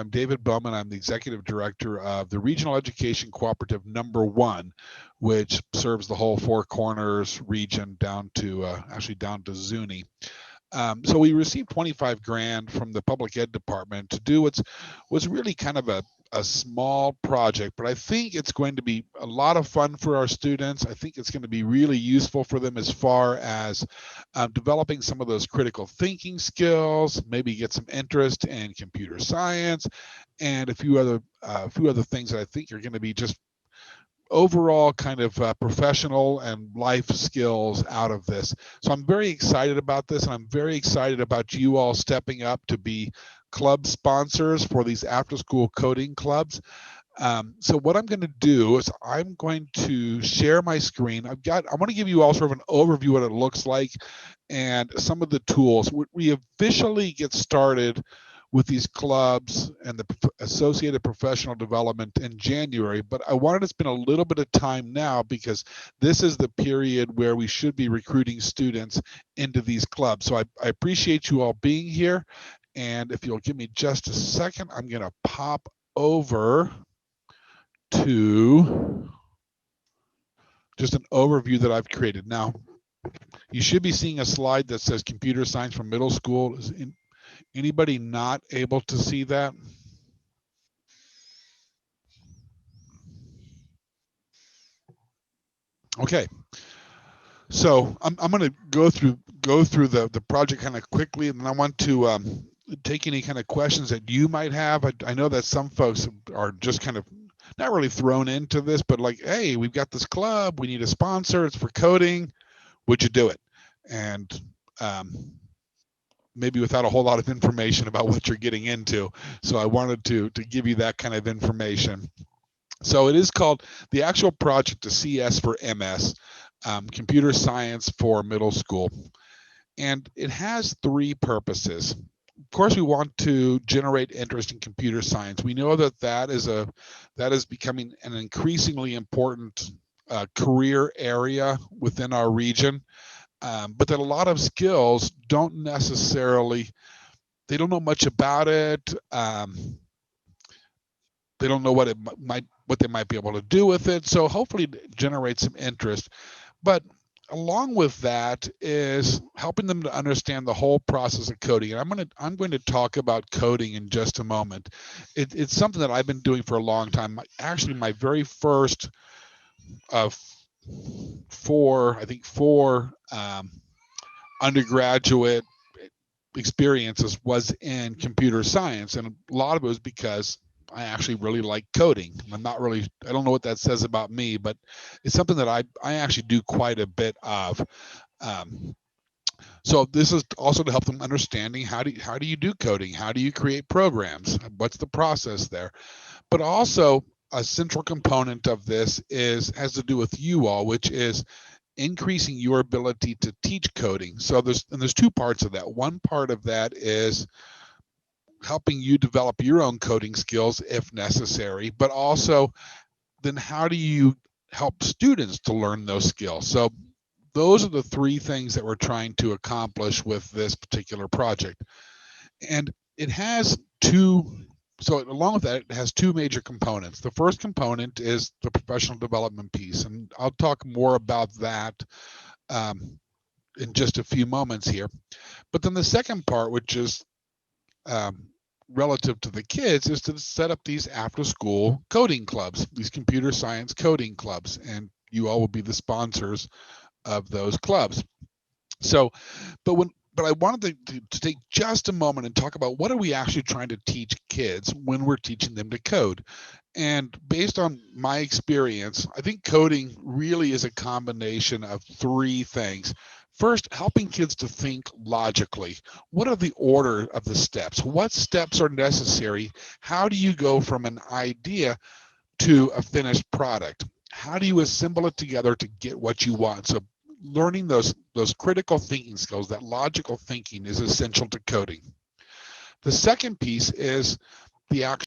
I'm David Bowman. I'm the Executive Director of the Regional Education Cooperative #1, which serves the whole Four Corners region down to actually down to Zuni. So we received 25 grand from the public ed department to do what's really kind of a small project, but I think it's going to be a lot of fun for our students. I think it's going to be really useful for them as far as developing some of those critical thinking skills, maybe get some interest in computer science, and a few other things that I think are going to be just overall kind of professional and life skills out of this. So I'm very excited about this, and I'm very excited about you all stepping up to be club sponsors for these after school coding clubs. So what I'm going to do is I'm going to share my screen. I want to give you all sort of an overview of what it looks like and some of the tools. We officially get started with these clubs and the associated professional development in January, but I wanted to spend a little bit of time now because this is the period where we should be recruiting students into these clubs. So I appreciate you all being here. And if you'll give me just a second, I'm going to pop over to just an overview that I've created. Now, you should be seeing a slide that says computer science for middle school. Is anybody not able to see that? Okay, so I'm going to go through the project kind of quickly, and then I want to take any kind of questions that you might have. I know that some folks are just kind of not really thrown into this, but like, hey, we've got this club, we need a sponsor, it's for coding, would you do it? And maybe without a whole lot of information about what you're getting into. So I wanted to give you that kind of information. So it is called, the actual project is CS4MS, Computer Science for Middle School. And it has three purposes. Of course, we want to generate interest in computer science. We know that is becoming an increasingly important career area within our region, but that a lot of skills don't necessarily, they don't know much about it. They don't know what they might be able to do with it. So hopefully generate some interest. But along with that is helping them to understand the whole process of coding. And I'm going to talk about coding in just a moment. It's something that I've been doing for a long time. Actually, my very first of four undergraduate experiences was in computer science, and a lot of it was because I actually really like coding. I don't know what that says about me, but it's something that I actually do quite a bit of. So this is also to help them understanding how do you do coding? How do you create programs? What's the process there? But also a central component of this has to do with you all, which is increasing your ability to teach coding. So there's two parts of that. One part of that is helping you develop your own coding skills if necessary, but also then how do you help students to learn those skills? So those are the three things that we're trying to accomplish with this particular project. And it has along with that, it has two major components. The first component is the professional development piece, and I'll talk more about that in just a few moments here. But then the second part, which is relative to the kids, is to set up these after school coding clubs, these computer science coding clubs, and you all will be the sponsors of those clubs. So, but I wanted to take just a moment and talk about what are we actually trying to teach kids when we're teaching them to code. And based on my experience, I think coding really is a combination of three things. First, helping kids to think logically. What are the order of the steps? What steps are necessary? How do you go from an idea to a finished product? How do you assemble it together to get what you want? So learning those critical thinking skills, that logical thinking, is essential to coding. The second piece is the action.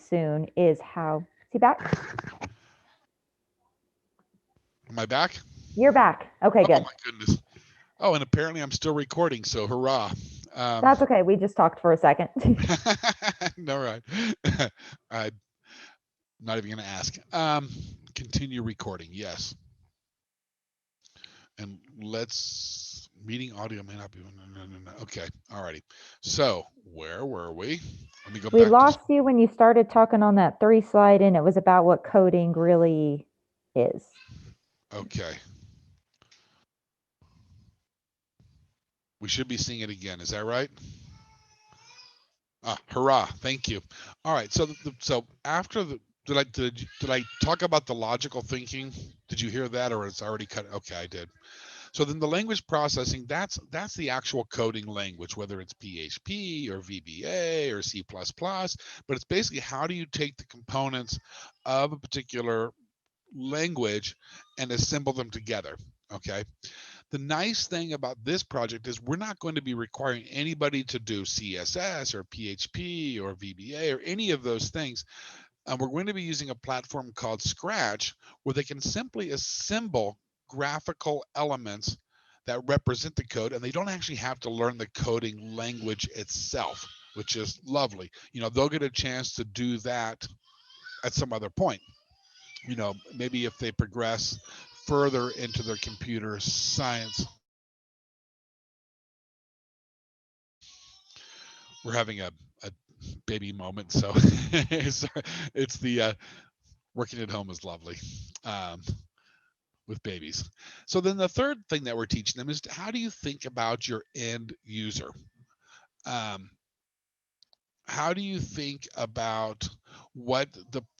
Soon is how, is he back? Am I back? You're back. Okay, good. Oh my goodness. Oh, and apparently I'm still recording, so hurrah. That's okay. We just talked for a second. No, right. I'm not even going to ask. Continue recording. Yes. And let's meeting audio may not be. No. Okay. Alrighty. So where were we? Let me go We back to. lost you when you started talking on that 3 slide, and it was about what coding really is. Okay. We should be seeing it again. Is that right? Hurrah! Thank you. All right. So after the did I talk about the logical thinking? Did you hear that, or it's already cut? Okay, I did. So then the language processing, that's the actual coding language, whether it's PHP or VBA or C++, but it's basically how do you take the components of a particular language and assemble them together. Okay. The nice thing about this project is we're not going to be requiring anybody to do CSS or PHP or VBA or any of those things. We're going to be using a platform called Scratch where they can simply assemble graphical elements that represent the code, and they don't actually have to learn the coding language itself, which is lovely. They'll get a chance to do that at some other point. Maybe if they progress further into their computer science. We're having a baby moment, so it's the working at home is lovely. Um, with babies. So then the third thing that we're teaching them is how do you think about your end user? Um, how do you think about what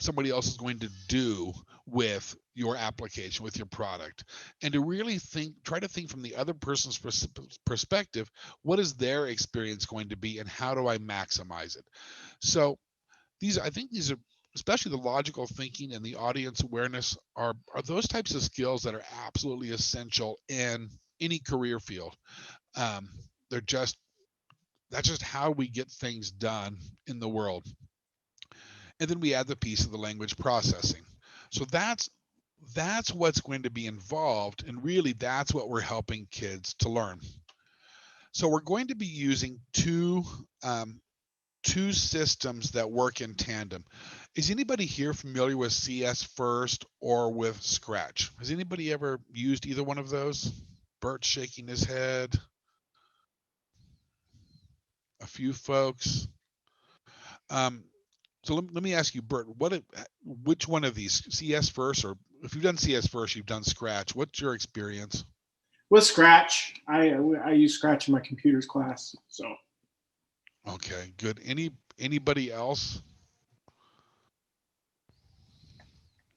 somebody else is going to do with your application, with your product, and to really try to think from the other person's perspective, what is their experience going to be, and how do I maximize it? So I think these are, especially the logical thinking and the audience awareness, are those types of skills that are absolutely essential in any career field. Um, they're just That's just how we get things done in the world. And then we add the piece of the language processing. So that's what's going to be involved, and really that's what we're helping kids to learn. So we're going to be using two systems that work in tandem. Is anybody here familiar with CS First or with Scratch? Has anybody ever used either one of those? Bert's shaking his head. A few folks. Um, so let me ask you, Bert, which one of these, CS First, or if you've done CS First, you've done Scratch. What's your experience? With Scratch, I use Scratch in my computers class. So Okay, good. Anybody else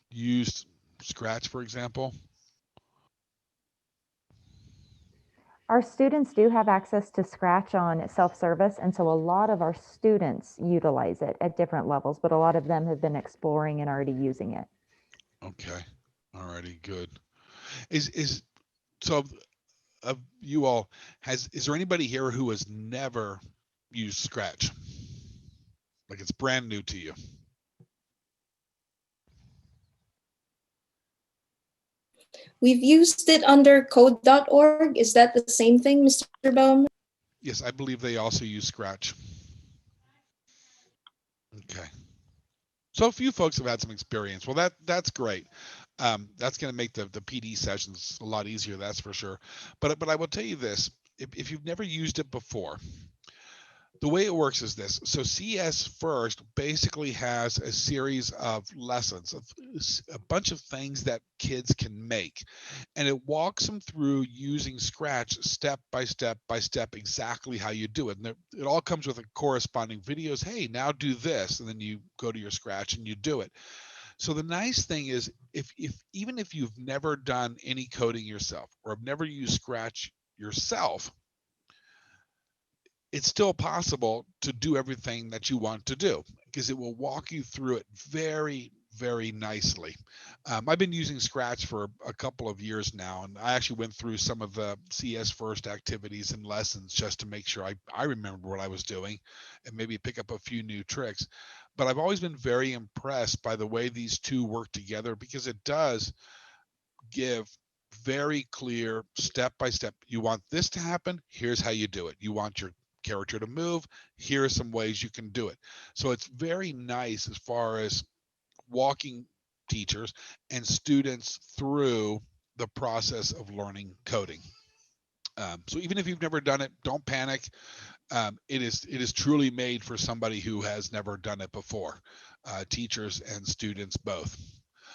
used Scratch, for example? Our students do have access to Scratch on self-service, and so a lot of our students utilize it at different levels, but a lot of them have been exploring and already using it. Okay, all righty, good. Is so of you all, is there anybody here who has never used Scratch? Like it's brand new to you? We've used it under code.org. Is that the same thing, Mr. Baum? Yes, I believe they also use Scratch. Okay. So a few folks have had some experience. Well, that's great. That's going to make the PD sessions a lot easier. That's for sure. But I will tell you this: if you've never used it before, the way it works is this. So CS First basically has a series of lessons, of a bunch of things that kids can make, and it walks them through using Scratch step by step by step, exactly how you do it. And it all comes with a corresponding videos. Hey, now do this, and then you go to your Scratch and you do it. So the nice thing is, if even if you've never done any coding yourself or have never used Scratch yourself, it's still possible to do everything that you want to do because it will walk you through it very, very nicely. I've been using Scratch for a couple of years now, and I actually went through some of the CS First activities and lessons just to make sure I remember what I was doing and maybe pick up a few new tricks. But I've always been very impressed by the way these two work together because it does give very clear step by step. You want this to happen, here's how you do it. You want your character to move. Here are some ways you can do it. So it's very nice as far as walking teachers and students through the process of learning coding. So even if you've never done it, don't panic. It is truly made for somebody who has never done it before, teachers and students both.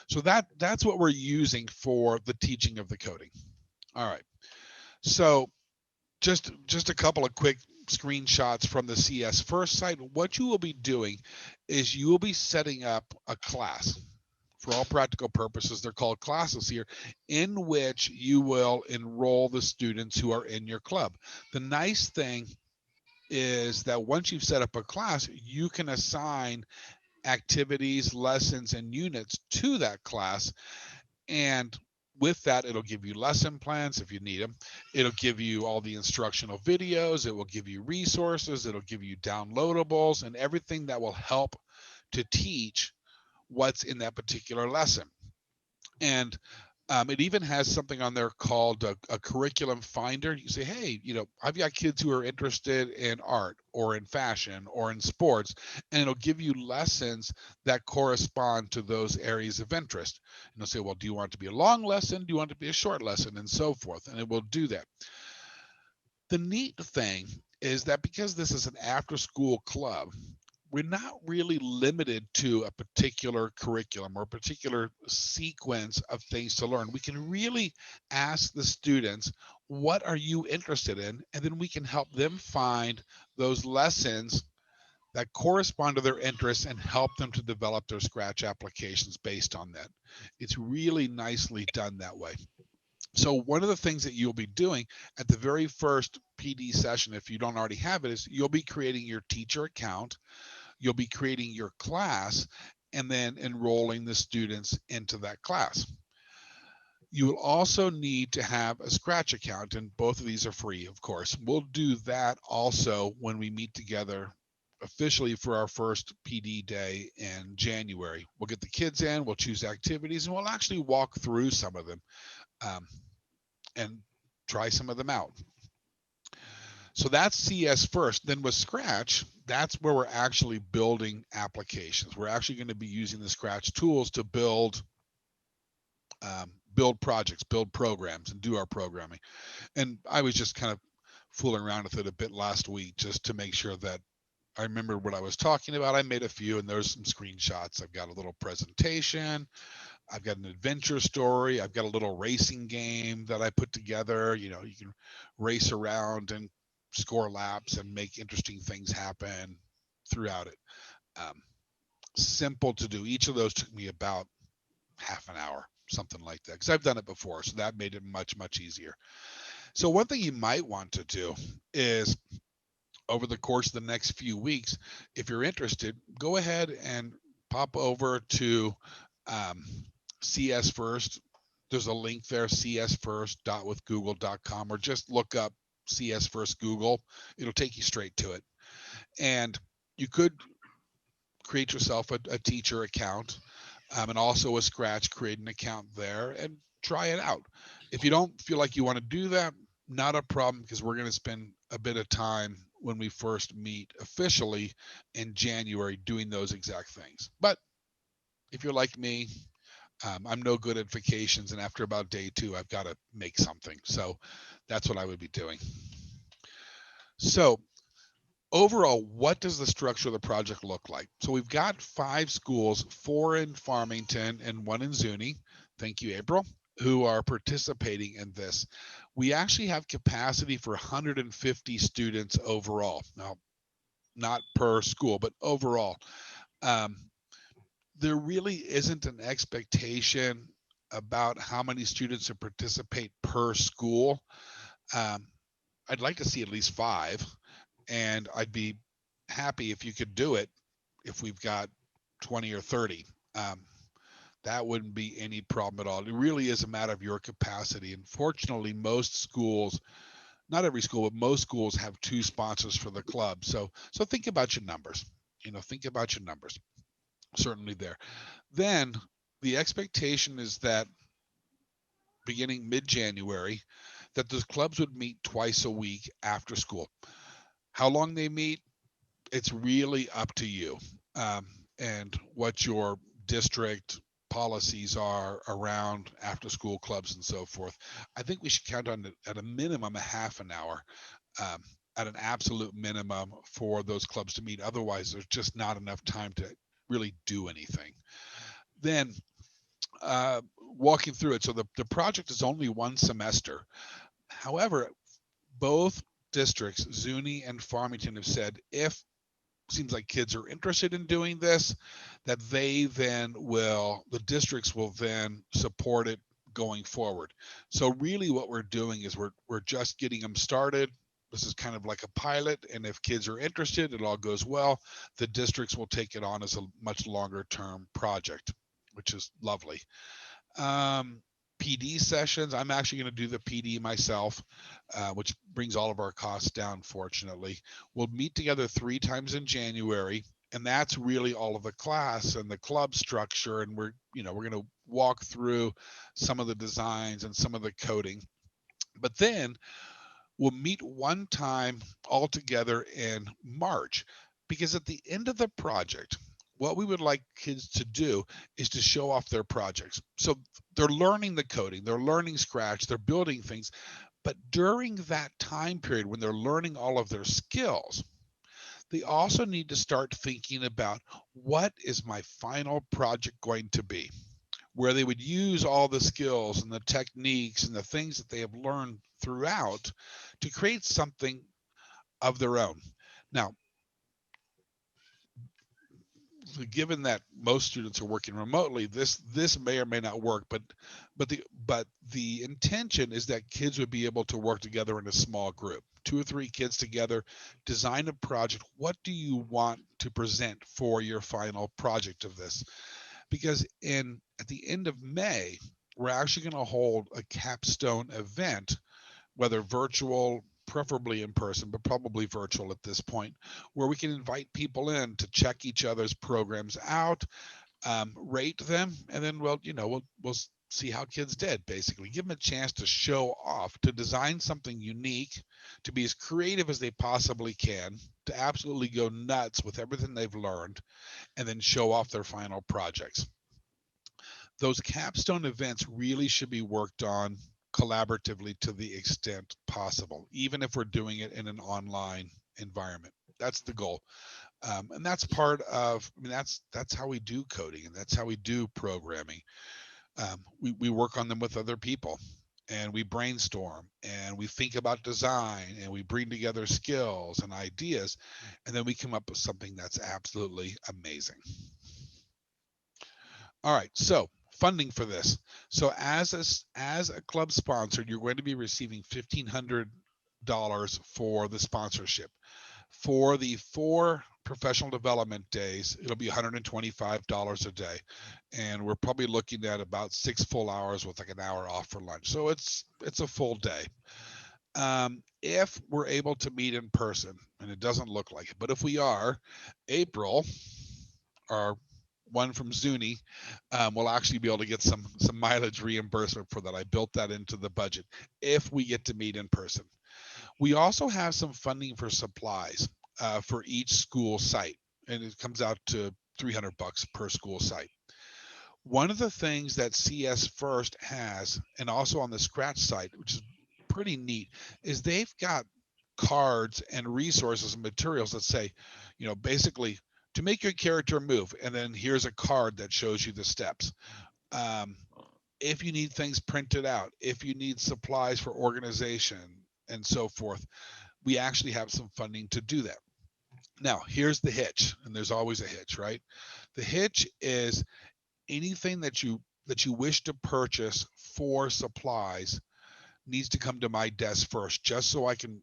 So that's what we're using for the teaching of the coding. All right. So just a couple of quick screenshots from the CS First site. What you will be doing is you will be setting up a class. For all practical purposes, they're called classes here, in which you will enroll the students who are in your club. The nice thing is that once you've set up a class, you can assign activities, lessons, and units to that class. And with that, it'll give you lesson plans if you need them. It'll give you all the instructional videos. It will give you resources. It'll give you downloadables and everything that will help to teach what's in that particular lesson. And it even has something on there called a curriculum finder. You say, hey, I've got kids who are interested in art or in fashion or in sports, and it'll give you lessons that correspond to those areas of interest. And it'll say, well, do you want it to be a long lesson? Do you want it to be a short lesson? And so forth. And it will do that. The neat thing is that because this is an after school club, we're not really limited to a particular curriculum or a particular sequence of things to learn. We can really ask the students, what are you interested in? And then we can help them find those lessons that correspond to their interests and help them to develop their Scratch applications based on that. It's really nicely done that way. So one of the things that you'll be doing at the very first PD session, if you don't already have it, is you'll be creating your teacher account. You'll be creating your class and then enrolling the students into that class. You will also need to have a Scratch account, and both of these are free, of course. We'll do that also when we meet together officially for our first PD day in January. We'll get the kids in, we'll choose activities, and we'll actually walk through some of them and try some of them out. So that's CS First. Then with Scratch, that's where we're actually building applications. We're actually going to be using the Scratch tools to build projects, build programs, and do our programming. And I was just kind of fooling around with it a bit last week just to make sure that I remember what I was talking about. I made a few, and there's some screenshots. I've got a little presentation. I've got an adventure story. I've got a little racing game that I put together. You can race around and score laps and make interesting things happen throughout it. Simple to do. Each of those took me about half an hour, something like that, because I've done it before. So that made it much, much easier. So one thing you might want to do is over the course of the next few weeks, if you're interested, go ahead and pop over to CS First. There's a link there, csfirst.withgoogle.com, or just look up CS First Google. It'll take you straight to it. And you could create yourself a teacher account and also a Scratch, create an account there and try it out. If you don't feel like you want to do that, not a problem, because we're going to spend a bit of time when we first meet officially in January doing those exact things. But if you're like me, I'm no good at vacations, and after about day 2, I've got to make something. So that's what I would be doing. So overall, what does the structure of the project look like? So we've got 5 schools, 4 in Farmington and 1 in Zuni. Thank you, April, who are participating in this. We actually have capacity for 150 students overall. Now, not per school, but overall. There really isn't an expectation about how many students would participate per school. I'd like to see at least 5, and I'd be happy if you could do it if we've got 20 or 30. That wouldn't be any problem at all. It really is a matter of your capacity. And fortunately, most schools, not every school, but most schools have 2 sponsors for the club. So think about your numbers. Think about your numbers. Certainly there. Then the expectation is that beginning mid-January, that those clubs would meet twice a week after school. How long they meet, it's really up to you, and what your district policies are around after school clubs and so forth. I think we should count on it at a minimum a half an hour, um, at an absolute minimum for those clubs to meet. Otherwise, there's just not enough time to really do anything. Then walking through it. So the project is only one semester. However, both districts, Zuni and Farmington, have said if seems like kids are interested in doing this, that the districts will then support it going forward. So really what we're doing is we're just getting them started. This is kind of like a pilot, and if kids are interested, it all goes well, the districts will take it on as a much longer term project, which is lovely. um, PD sessions. I'm actually going to do the PD myself, which brings all of our costs down, fortunately. We'll meet together 3 times in January, and that's really all of the class and the club structure. And we're going to walk through some of the designs and some of the coding. But then we'll meet one time all together in March, because at the end of the project, what we would like kids to do is to show off their projects. So they're learning the coding, they're learning Scratch, they're building things. But during that time period when they're learning all of their skills, they also need to start thinking about, what is my final project going to be? Where they would use all the skills and the techniques and the things that they have learned throughout to create something of their own. Now, given that most students are working remotely, this may or may not work, but the intention is that kids would be able to work together in a small group, 2 or 3 kids together, design a project. What do you want to present for your final project of this? Because in at the end of May, we're actually going to hold a capstone event, whether virtual, preferably in person, but probably virtual at this point, where we can invite people in to check each other's programs out, rate them, and then we'll see how kids did. Basically, give them a chance to show off, to design something unique, to be as creative as they possibly can, to absolutely go nuts with everything they've learned, and then show off their final projects. Those capstone events really should be worked on collaboratively to the extent possible, even if we're doing it in an online environment. That's the goal. And that's part of, I mean, that's how we do coding, and that's how we do programming. We work on them with other people, and we brainstorm, and we think about design, and we bring together skills and ideas, and then we come up with something that's absolutely amazing. All right, so funding for this. So as a club sponsor, you're going to be receiving $1,500 for the sponsorship. For the 4 professional development days, it'll be $125 a day, and we're probably looking at about 6 full hours with like an hour off for lunch. So it's a full day. If we're able to meet in person, and it doesn't look like it, but if we are, April, our one from Zuni, will actually be able to get some mileage reimbursement for that. I built that into the budget if we get to meet in person. We also have some funding for supplies for each school site, and it comes out to $300 per school site. One of the things that CS First has, and also on the Scratch site, which is pretty neat, is they've got cards and resources and materials that say, basically, to make your character move, and then here's a card that shows you the steps. Um, if you need things printed out, if you need supplies for organization and so forth, we actually have some funding to do that. Now, here's the hitch, and there's always a hitch, right? The hitch is anything that you wish to purchase for supplies needs to come to my desk first, just so I can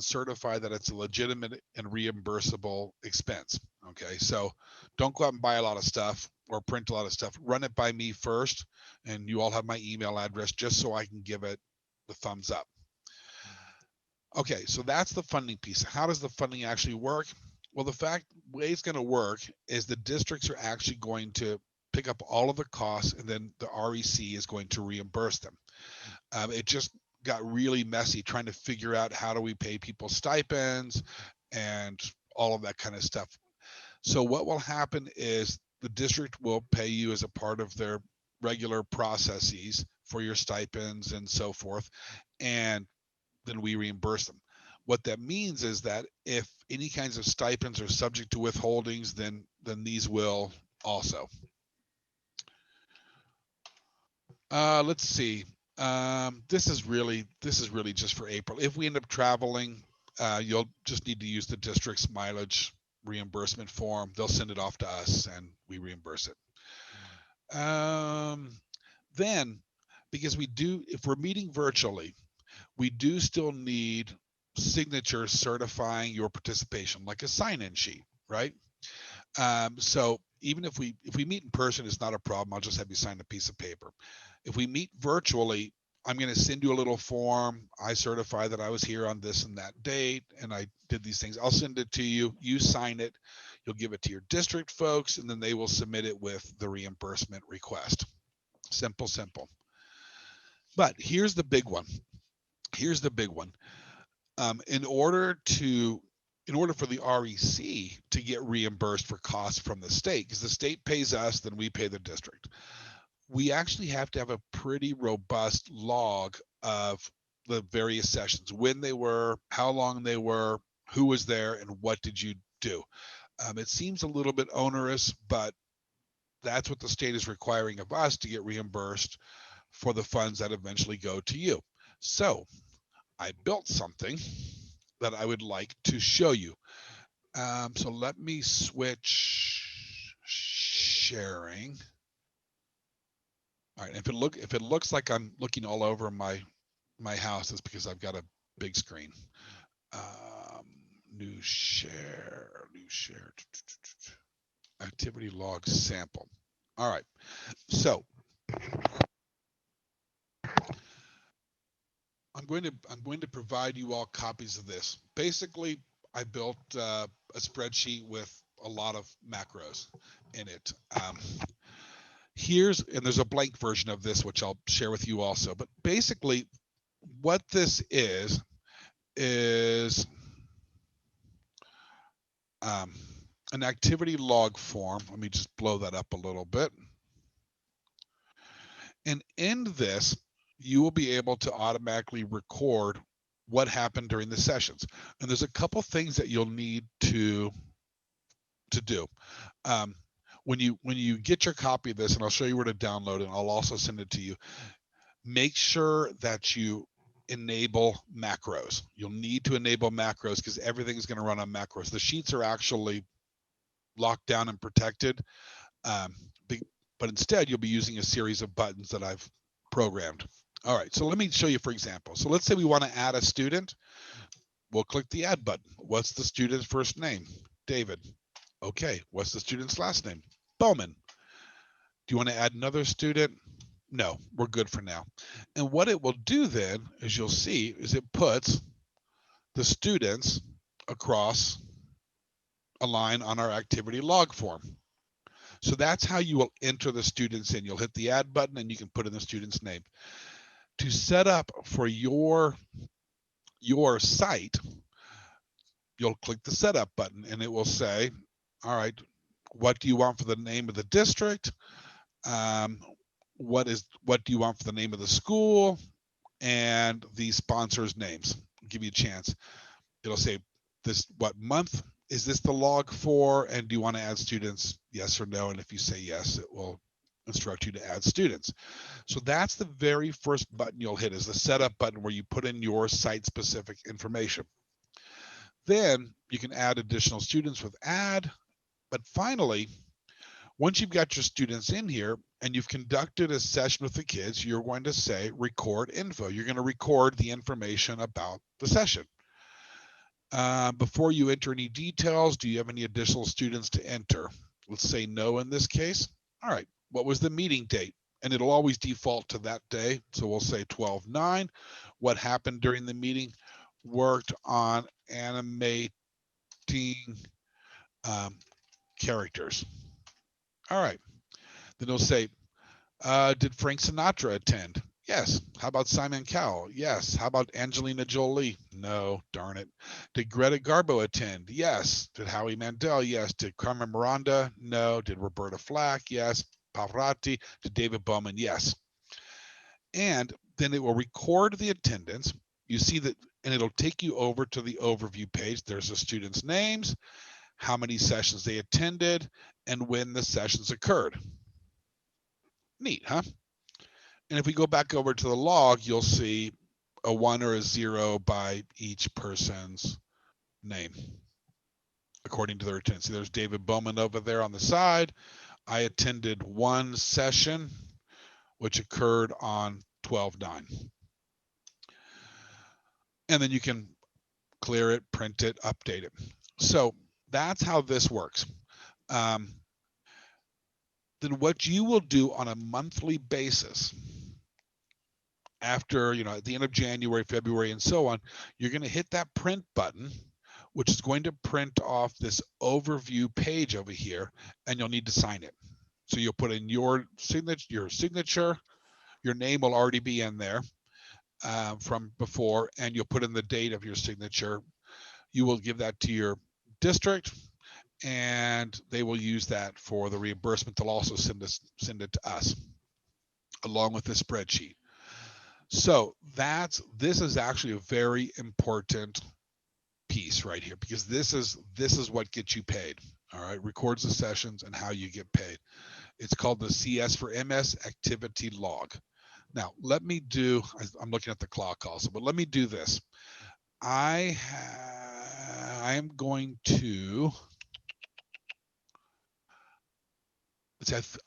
certify that it's a legitimate and reimbursable expense. Okay, so don't go out and buy a lot of stuff or print a lot of stuff. Run it by me first, and you all have my email address, just so I can give it the thumbs up. Okay, so that's the funding piece. How does the funding actually work? Well, way it's going to work is the districts are actually going to pick up all of the costs, and then the REC is going to reimburse them. It just got really messy trying to figure out how do we pay people stipends and all of that kind of stuff. So what will happen is the district will pay you as a part of their regular processes for your stipends and so forth, and then we reimburse them. What that means is that if any kinds of stipends are subject to withholdings, then these will also. Let's see. This is really just for April. If we end up traveling, you'll just need to use the district's mileage reimbursement form. They'll send it off to us and we reimburse it. Then, because if we're meeting virtually, we do still need signatures certifying your participation, like a sign-in sheet, right? So even if we meet in person, it's not a problem. I'll just have you sign a piece of paper. If we meet virtually, I'm going to send you a little form. I certify that I was here on this and that date, and I did these things. I'll send it to you. You sign it. You'll give it to your district folks, and then they will submit it with the reimbursement request. Simple, simple. But here's the big one. Here's the big one. In order for the REC to get reimbursed for costs from the state, because the state pays us, then we pay the district, we actually have to have a pretty robust log of the various sessions, when they were, how long they were, who was there, and what did you do. It seems a little bit onerous, but that's what the state is requiring of us to get reimbursed for the funds that eventually go to you. So I built something that I would like to show you. So let me switch sharing. All right, if it looks like I'm looking all over my house, it's because I've got a big screen. New share, activity log sample. All right, so I'm going to provide you all copies of this. Basically, I built a spreadsheet with a lot of macros in it. There's a blank version of this, which I'll share with you also. But basically, what this is an activity log form. Let me just blow that up a little bit. And in this, you will be able to automatically record what happened during the sessions. And there's a couple things that you'll need to do. When you get your copy of this, and I'll show you where to download it, and I'll also send it to you, make sure that you enable macros. You'll need to enable macros because everything's going to run on macros. The sheets are actually locked down and protected, but instead you'll be using a series of buttons that I've programmed. All right, so let me show you for example. So let's say we want to add a student. We'll click the add button. What's the student's first name? David. Okay, what's the student's last name? Bowman. Do you want to add another student? No, we're good for now. And what it will do then, as you'll see, is it puts the students across a line on our activity log form. So that's how you will enter the students in. You'll hit the add button and you can put in the student's name. To set up for your site, you'll click the setup button and it will say, all right, what do you want for the name of the district? What do you want for the name of the school and the sponsors' names? I'll give you a chance. It'll say what month is this the log for, and do you want to add students, yes or no? And if you say yes, it will instruct you to add students. So that's the very first button you'll hit, is the setup button where you put in your site specific information. Then you can add additional students with add. But finally, once you've got your students in here and you've conducted a session with the kids, you're going to say record info. You're going to record the information about the session. Before you enter any details, do you have any additional students to enter? Let's say no in this case. All right, what was the meeting date? And it'll always default to that day. So we'll say 12/9. What happened during the meeting? Worked on animating characters. All right, then it'll say, did Frank Sinatra attend? Yes. How about Simon Cowell? Yes. How about Angelina Jolie? No, darn it. Did Greta Garbo attend? Yes. Did Howie Mandel? Yes. Did Carmen Miranda? No. Did Roberta Flack? Yes. Pavarotti? Did David Bowman? Yes. And then it will record the attendance. You see that, and it'll take you over to the overview page. There's the students' names, how many sessions they attended, and when the sessions occurred. Neat, huh? And if we go back over to the log, you'll see a 1 or a 0 by each person's name, according to their attendance. See, there's David Bowman over there on the side. I attended one session, which occurred on 12/9. And then you can clear it, print it, update it. So that's how this works. Then what you will do on a monthly basis after, at the end of January, February, and so on, you're going to hit that print button, which is going to print off this overview page over here, and you'll need to sign it. So you'll put in your signature, your name will already be in there from before, and you'll put in the date of your signature. You will give that to your district, and they will use that for the reimbursement. They'll also send it to us along with the spreadsheet. So this is actually a very important piece right here, because this is what gets you paid. All right, records the sessions and how you get paid. It's called the CS4MS activity log. Now let me do, I'm looking at the clock also, but let me do this. I am going to,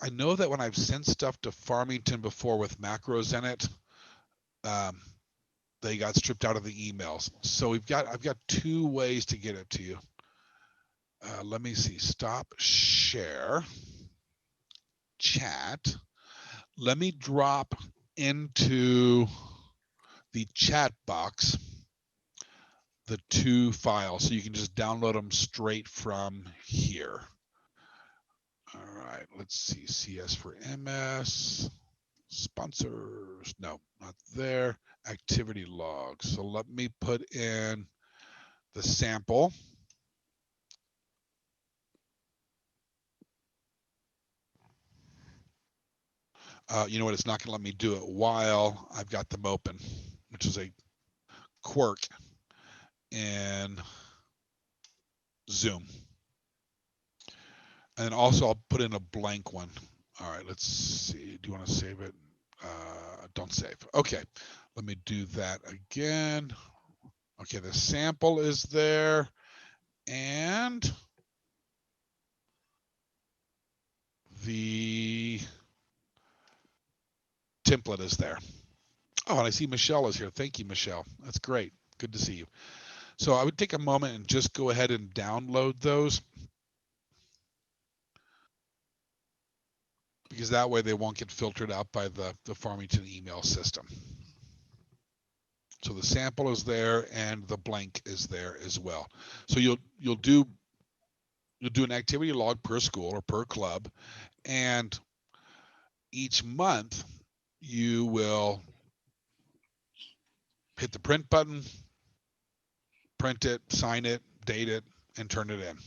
I know that when I've sent stuff to Farmington before with macros in it, they got stripped out of the emails. So I've got two ways to get it to you. Let me see. Stop share chat. Let me drop into the chat box the two files so you can just download them straight from here. All right, let's see. CS4MS sponsors. No, not there. Activity logs. So let me put in the sample. You know what? It's not going to let me do it while I've got them open, which is a quirk in Zoom. And also I'll put in a blank one. All right, let's see. Do you want to save it? Don't save. Okay, let me do that again. Okay, the sample is there, and the template is there. Oh, and I see Michelle is here. Thank you, Michelle. That's great. Good to see you. So I would take a moment and just go ahead and download those, because that way they won't get filtered out by the Farmington email system. So the sample is there and the blank is there as well. So you'll do an activity log per school or per club, and each month you will hit the print button, print it, sign it, date it, and turn it in.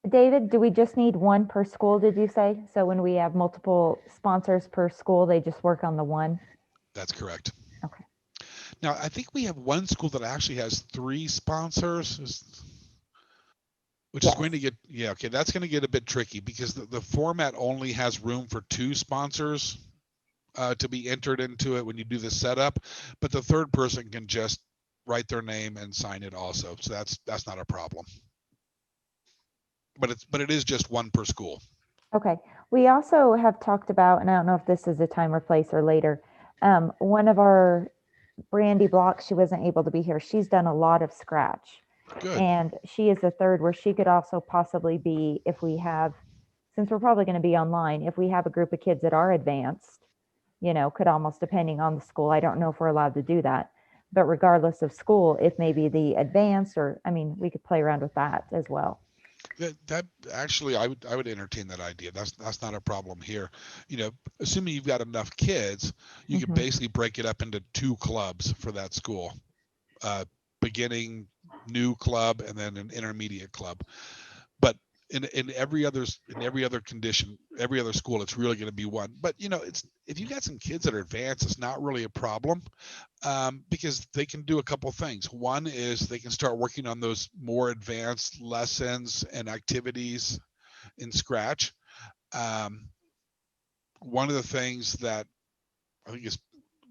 David, do we just need one per school, did you say? So when we have multiple sponsors per school, they just work on the one? That's correct. Okay. Now, I think we have one school that actually has 3 sponsors, which is going to get, okay, that's going to get a bit tricky, because the format only has room for 2 sponsors to be entered into it when you do the setup, but the third person can just write their name and sign it also. So that's not a problem. But it is just one per school. Okay. We also have talked about, and I don't know if this is a time or place or later, one of our Brandy Block, she wasn't able to be here. She's done a lot of Scratch. Good. And she is the third, where she could also possibly be, if we have, since we're probably going to be online, if we have a group of kids that are advanced, could almost, depending on the school, I don't know if we're allowed to do that, but regardless of school, if maybe the advanced, or, I mean, we could play around with that as well. That actually, I would entertain that idea. That's not a problem here. You know, assuming you've got enough kids, you could Mhm. basically break it up into 2 clubs for that school, beginning, new club, and then an intermediate club. But in every other condition, every other school, it's really going to be 1. But you know, it's if you got some kids that are advanced, it's not really a problem, because they can do a couple things. One is they can start working on those more advanced lessons and activities in Scratch. Um, One of the things that I think is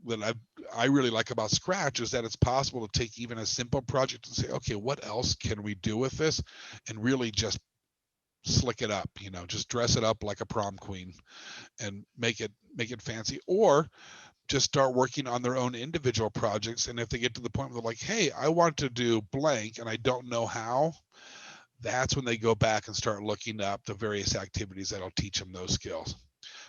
that I really like about Scratch is that it's possible to take even a simple project and say, okay, what else can we do with this, and really just slick it up. You know, just dress it up like a prom queen and make it fancy, or just start working on their own individual projects. And if they get to the point where they're like, hey, I want to do blank and I don't know how, that's when they go back and start looking up the various activities that'll teach them those skills.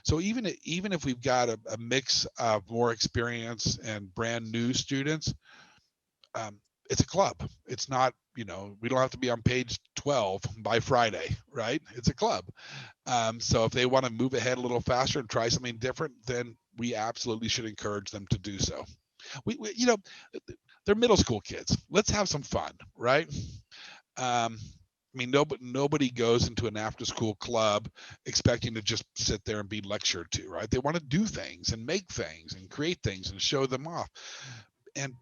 So even if we've got a mix of more experience and brand new students, it's a club. It's not, you know, we don't have to be on page 12 by Friday, right? It's a club. So if they want to move ahead a little faster and try something different, then we absolutely should encourage them to do so. You know, they're middle school kids. Let's have some fun, right? I mean, nobody goes into an after-school club expecting to just sit there and be lectured to, right? They want to do things and make things and create things and show them off. And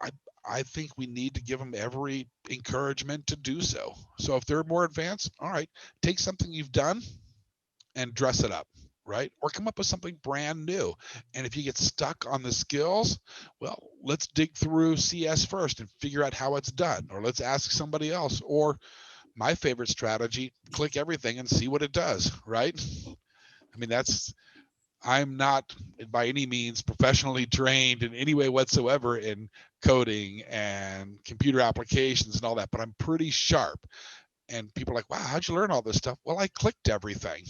I I think we need to give them every encouragement to do so. So if they're more advanced, all right, take something you've done and dress it up, right? Or come up with something brand new. And if you get stuck on the skills, well, let's dig through CS first and figure out how it's done. Or let's ask somebody else. Or my favorite strategy, click everything and see what it does, right? I mean, I'm not by any means professionally trained in any way whatsoever in coding and computer applications and all that, but I'm pretty sharp. And people are like, wow, how'd you learn all this stuff? Well, I clicked everything.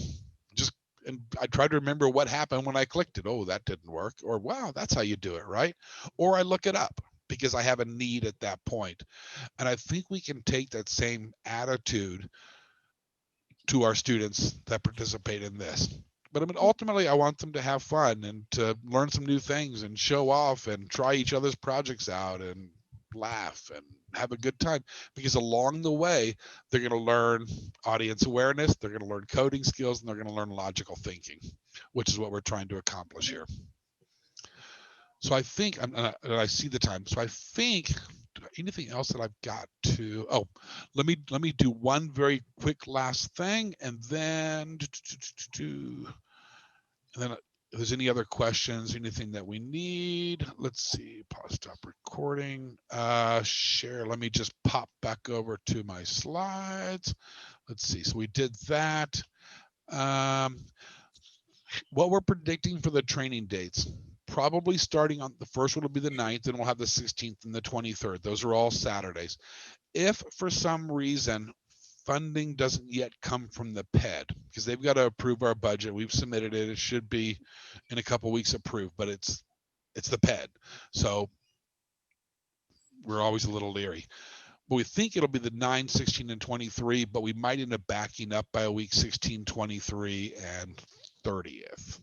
Just and I tried to remember what happened when I clicked it. Oh, that didn't work. Or wow, that's how you do it, right? Or I look it up because I have a need at that point. And I think we can take that same attitude to our students that participate in this. But I mean, ultimately, I want them to have fun and to learn some new things and show off and try each other's projects out and laugh and have a good time, because along the way, they're going to learn audience awareness, they're going to learn coding skills, and they're going to learn logical thinking, which is what we're trying to accomplish here. So I think I see the time. So I think anything else that I've got to. Oh, let me do one very quick last thing, and then if there's any other questions, anything that we need, let's see. Pause, stop recording. Share. Let me just pop back over to my slides. Let's see. So we did that. What we're predicting for the training dates, probably starting on the first one will be the 9th, then we'll have the 16th and the 23rd. Those are all Saturdays. If for some reason funding doesn't yet come from the PED, because they've got to approve our budget, we've submitted it, it should be in a couple weeks approved, but it's the PED, so we're always a little leery. But we think it'll be the 9, 16, and 23, but we might end up backing up by a week 16, 23, and 30th.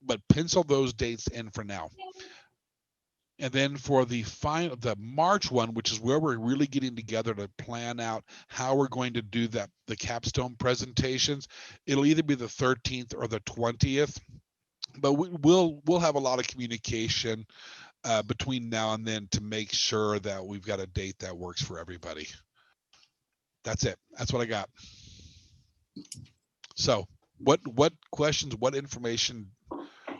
But pencil those dates in for now. And then for the March one, which is where we're really getting together to plan out how we're going to do the capstone presentations, it'll either be the 13th or the 20th. But we'll have a lot of communication between now and then to make sure that we've got a date that works for everybody. That's it. That's what I got. So what questions, what information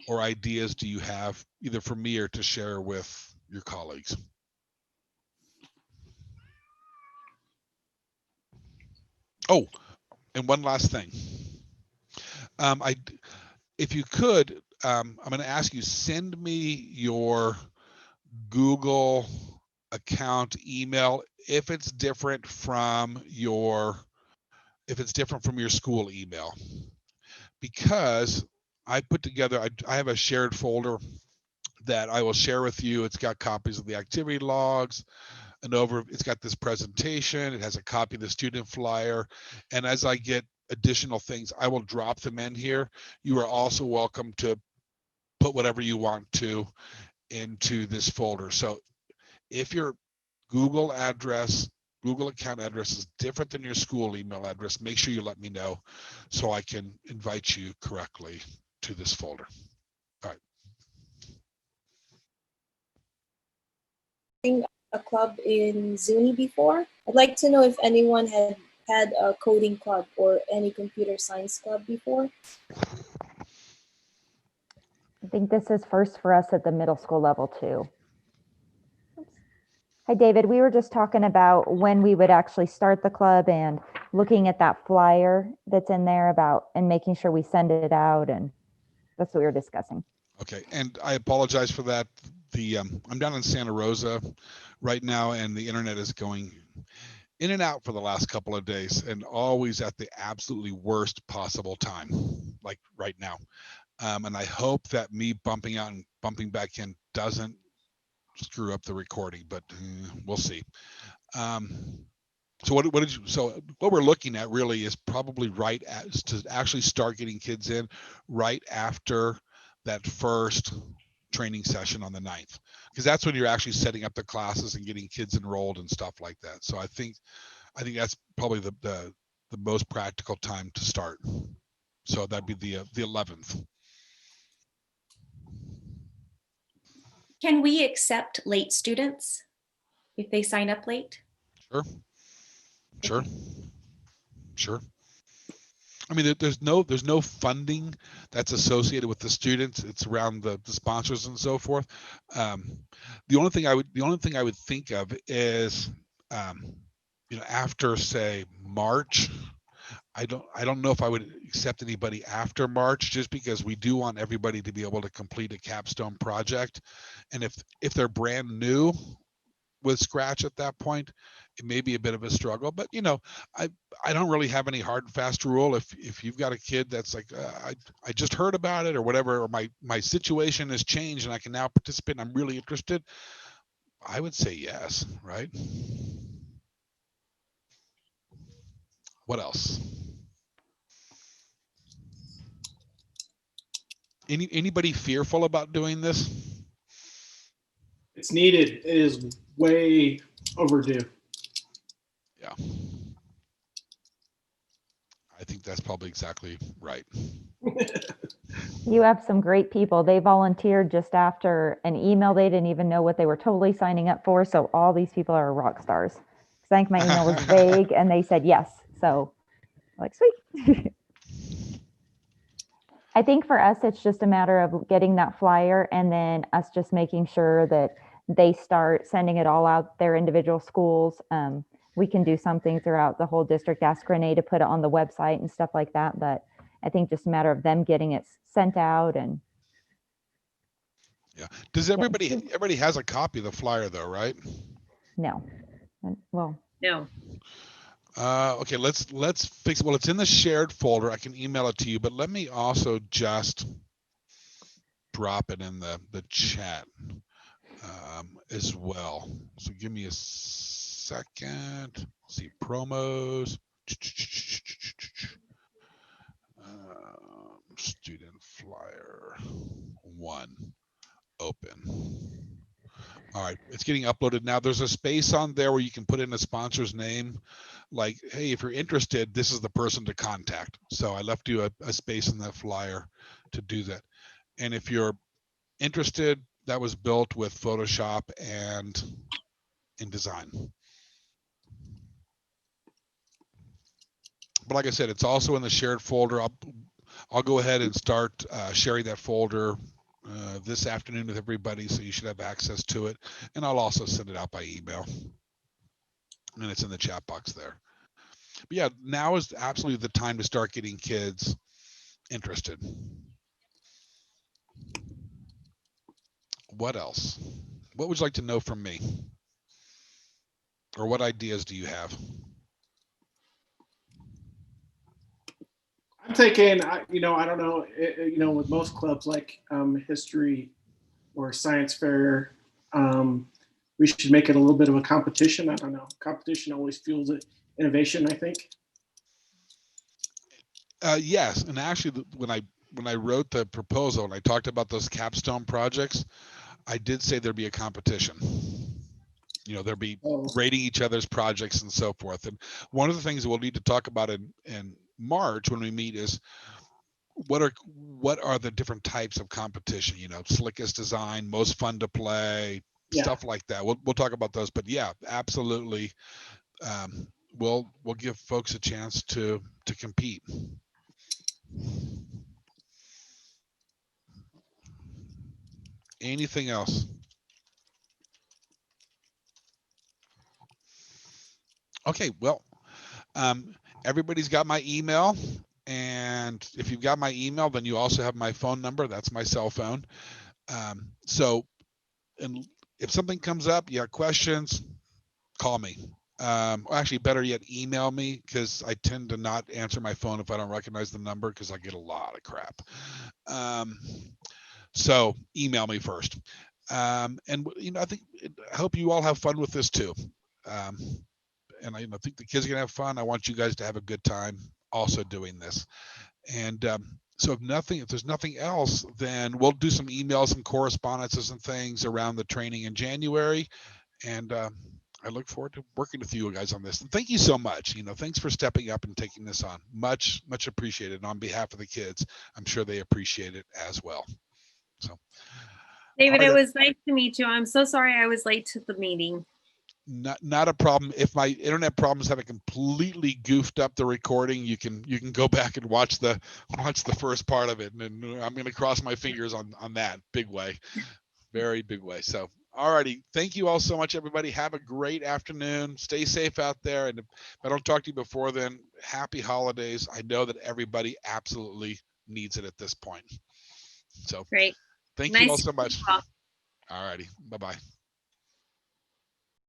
or ideas do you have either for me or to share with your colleagues? Oh, and one last thing. If you could, I'm going to ask you, send me your Google account email if it's different from your school email, because I put together, I have a shared folder that I will share with you. It's got copies of the activity logs, it's got this presentation, it has a copy of the student flyer, and as I get additional things, I will drop them in here. You are also welcome to put whatever you want to into this folder. So if your Google account address is different than your school email address, make sure you let me know so I can invite you correctly to this folder. All right. A club in Zuni before. I'd like to know if anyone had a coding club or any computer science club before. I think this is first for us at the middle school level too. Hi, David. We were just talking about when we would actually start the club and looking at that flyer that's in there about and making sure we send it out, and that's what we were discussing. Okay, and I apologize for that. I'm down in Santa Rosa right now, and the internet is going in and out for the last couple of days, and always at the absolutely worst possible time, like right now. And I hope that me bumping out and bumping back in doesn't screw up the recording, but we'll see. So what we're looking at really is probably to actually start getting kids in right after that first training session on the 9th, because that's when you're actually setting up the classes and getting kids enrolled and stuff like that. So I think that's probably the most practical time to start. So that'd be the 11th. Can we accept late students if they sign up late? Sure. I mean, there's no funding that's associated with the students. It's around the sponsors and so forth. The only thing I would think of is, after say March, I don't know if I would accept anybody after March, just because we do want everybody to be able to complete a capstone project. And if they're brand new with Scratch at that point, it may be a bit of a struggle. But I don't really have any hard and fast rule. If you've got a kid that's like, I just heard about it or whatever, or my situation has changed and I can now participate and I'm really interested, I would say yes, right? What else? Anybody fearful about doing this? It's needed. It is way overdue. Yeah. I think that's probably exactly right. You have some great people. They volunteered just after an email they didn't even know what they were totally signing up for. So all these people are rock stars. I think my email was vague and they said yes. So like, sweet. I think for us, it's just a matter of getting that flyer and then us just making sure that they start sending it all out their individual schools. We can do something throughout the whole district, ask Renee to put it on the website and stuff like that. But I think just a matter of them getting it sent out. And yeah. Does everybody has a copy of the flyer though, right? no. Well, No. Okay, let's fix. Well, it's in the shared folder. I can email it to you, but let me also just drop it in the chat as well. So give me a second. Let's see, promos. Student flyer 1 open. All right, it's getting uploaded now. There's a space on there where you can put in a sponsor's name, like, hey, if you're interested, this is the person to contact. So I left you a space in that flyer to do that. And if you're interested, that was built with Photoshop and InDesign. But like I said, it's also in the shared folder. I'll go ahead and start sharing that folder this afternoon with everybody, so you should have access to it. And I'll also send it out by email. And it's in the chat box there. But yeah, now is absolutely the time to start getting kids interested. What else? What would you like to know from me? Or what ideas do you have? I'm thinking, I don't know, with most clubs like history or science fair, we should make it a little bit of a competition. I don't know. Competition always fuels it. Innovation, I think. Yes, and actually, when I wrote the proposal and I talked about those capstone projects, I did say there'd be a competition. There'd be rating each other's projects and so forth. And one of the things we'll need to talk about in March when we meet is what are the different types of competition? Slickest design, most fun to play, stuff like that. We'll talk about those. But yeah, absolutely. We'll give folks a chance to compete. Anything else? Okay, well, everybody's got my email, and if you've got my email, then you also have my phone number. That's my cell phone. And if something comes up, you have questions, call me. Actually, better yet, email me, because I tend to not answer my phone if I don't recognize the number, because I get a lot of crap. So email me first. And I hope you all have fun with this too. And I think the kids are gonna have fun. I want you guys to have a good time also doing this. And so if there's nothing else, then we'll do some emails and correspondences and things around the training in January. And I look forward to working with you guys on this. And thank you so much. Thanks for stepping up and taking this on. Much, much appreciated. And on behalf of the kids, I'm sure they appreciate it as well. So, David, it was nice to meet you. I'm so sorry I was late to the meeting. Not a problem. If my internet problems haven't completely goofed up the recording, you can go back and watch the first part of it, and I'm going to cross my fingers on that big way, very big way. So, alrighty, thank you all so much, everybody. Have a great afternoon. Stay safe out there, and if I don't talk to you before then, happy holidays. I know that everybody absolutely needs it at this point. So, great. Thank nice you all so much. Alrighty, bye bye.